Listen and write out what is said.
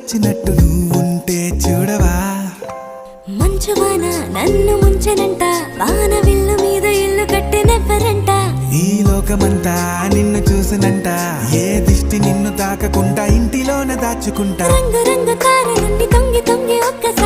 వచ్చినట్టు నువ్వుంటే చూడవా మంచువాన నన్ను ముంచనంట వాన విల్లు మీద ఇల్లు కట్టినెవ్వరంట ఈ లోకమంతా నిన్ను చూసినంట ఏ దిష్టి నిన్ను తాకకుండా ఇంటిలోన దాచుకుంటా రంగు రంగు తార నుండి తొంగి తొంగి ఒక్కసారి